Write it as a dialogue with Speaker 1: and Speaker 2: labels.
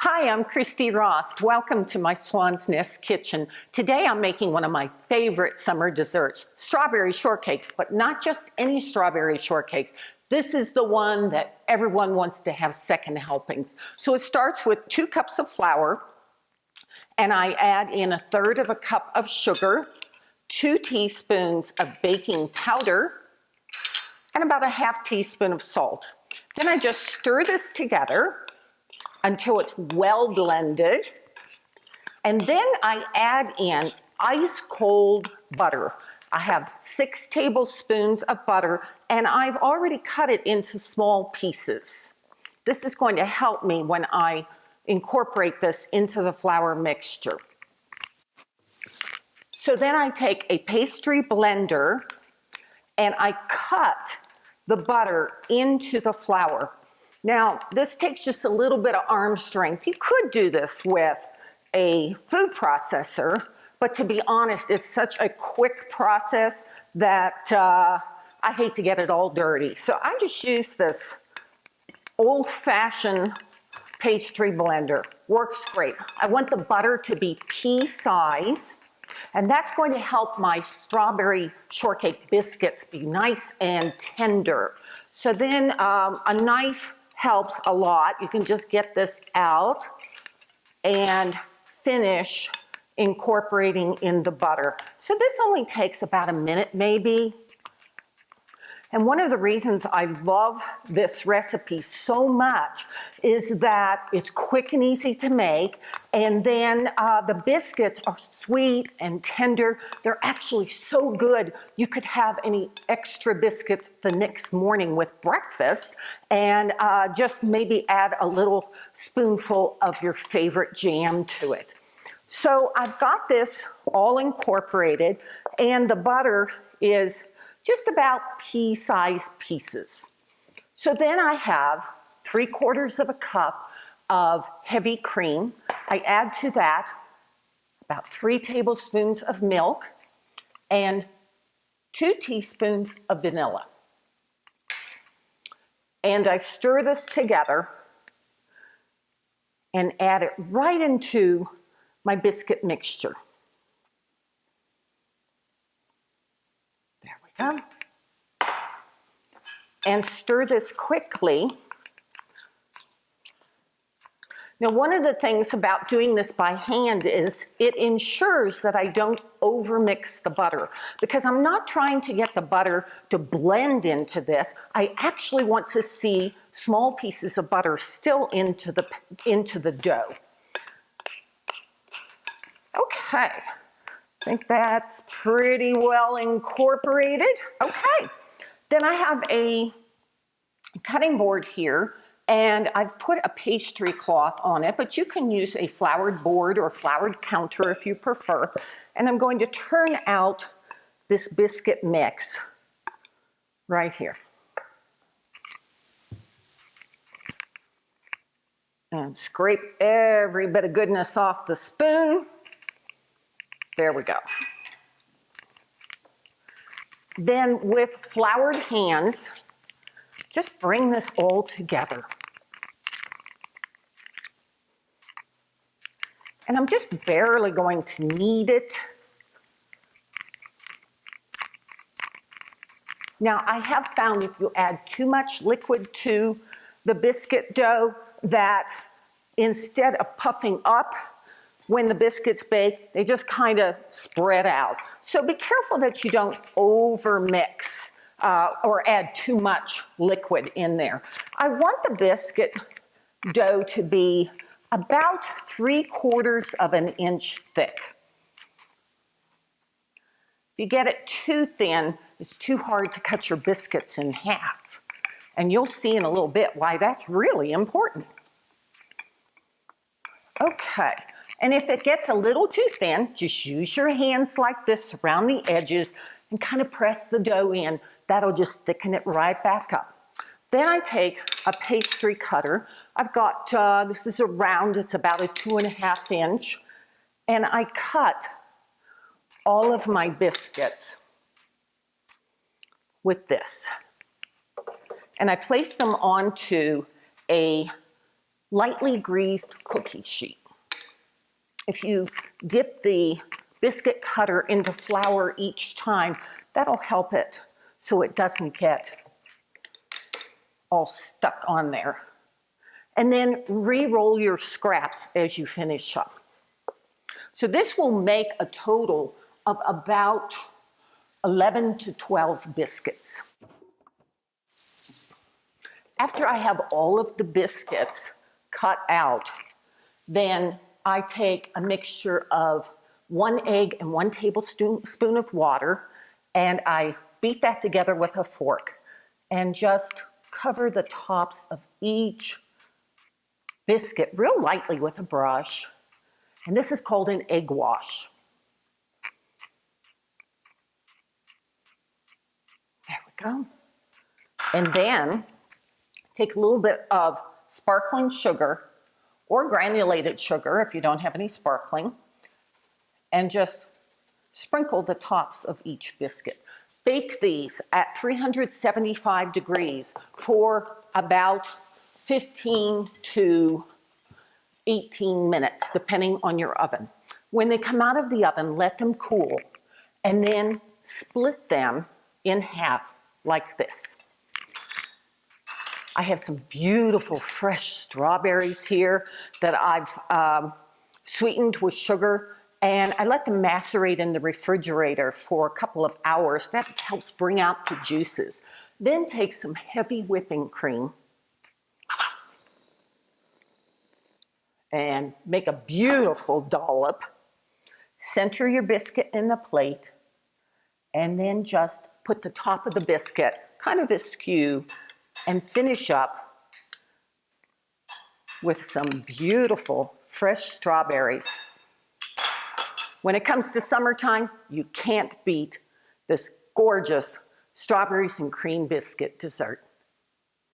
Speaker 1: Hi, I'm Christy Rost. Welcome to my Swan's Nest kitchen. Today I'm making one of my favorite summer desserts, strawberry shortcakes, but not just any strawberry shortcakes. This is the one that everyone wants to have second helpings. So it starts with 2 cups of flour, and I add in 1/3 cup of sugar, 2 teaspoons of baking powder, and about a 1/2 teaspoon of salt. Then I just stir this together until it's well blended. And then I add in ice cold butter. I have 6 tablespoons of butter, and I've already cut it into small pieces. This is going to help me when I incorporate this into the flour mixture. So then I take a pastry blender and I cut the butter into the flour. Now, this takes just a little bit of arm strength. You could do this with a food processor, but to be honest, it's such a quick process that I hate to get it all dirty. So I just use this old-fashioned pastry blender. Works great. I want the butter to be pea size, and that's going to help my strawberry shortcake biscuits be nice and tender. So then a knife helps a lot. You can just get this out and finish incorporating in the butter. So this only takes about a minute maybe. And one of the reasons I love this recipe so much is that it's quick and easy to make, and then the biscuits are sweet and tender. They're actually so good, you could have any extra biscuits the next morning with breakfast, and just maybe add a little spoonful of your favorite jam to it. So I've got this all incorporated, and the butter is just about pea-sized pieces. So then I have 3/4 cup of heavy cream. I add to that about 3 tablespoons of milk and 2 teaspoons of vanilla. And I stir this together and add it right into my biscuit mixture. And stir this quickly. Now, one of the things about doing this by hand is it ensures that I don't overmix the butter, because I'm not trying to get the butter to blend into this. I actually want to see small pieces of butter still into the dough. Okay. I think that's pretty well incorporated. Okay, then I have a cutting board here, and I've put a pastry cloth on it, but you can use a floured board or floured counter if you prefer. And I'm going to turn out this biscuit mix right here. And scrape every bit of goodness off the spoon. There we go. Then with floured hands, just bring this all together. And I'm just barely going to knead it. Now, I have found if you add too much liquid to the biscuit dough, that instead of puffing up when the biscuits bake, they just kind of spread out. So be careful that you don't over-mix or add too much liquid in there. I want the biscuit dough to be about 3/4 of an inch thick. If you get it too thin, it's too hard to cut your biscuits in half. And you'll see in a little bit why that's really important. Okay. And if it gets a little too thin, just use your hands like this around the edges and kind of press the dough in. That'll just thicken it right back up. Then I take a pastry cutter. I've got, this is a round, it's about a 2.5 inch. And I cut all of my biscuits with this. And I place them onto a lightly greased cookie sheet. If you dip the biscuit cutter into flour each time, that'll help it so it doesn't get all stuck on there. And then re-roll your scraps as you finish up. So this will make a total of about 11 to 12 biscuits. After I have all of the biscuits cut out, then I take a mixture of 1 egg and 1 tablespoon of water, and I beat that together with a fork and just cover the tops of each biscuit real lightly with a brush. And this is called an egg wash. There we go. And then take a little bit of sparkling sugar or granulated sugar if you don't have any sparkling, and just sprinkle the tops of each biscuit. Bake these at 375 degrees for about 15 to 18 minutes, depending on your oven. When they come out of the oven, let them cool, and then split them in half like this. I have some beautiful fresh strawberries here that I've sweetened with sugar, and I let them macerate in the refrigerator for a couple of hours. That helps bring out the juices. Then take some heavy whipping cream and make a beautiful dollop. Center your biscuit in the plate, and then just put the top of the biscuit kind of askew and finish up with some beautiful fresh strawberries. When it comes to summertime, you can't beat this gorgeous strawberries and cream biscuit dessert.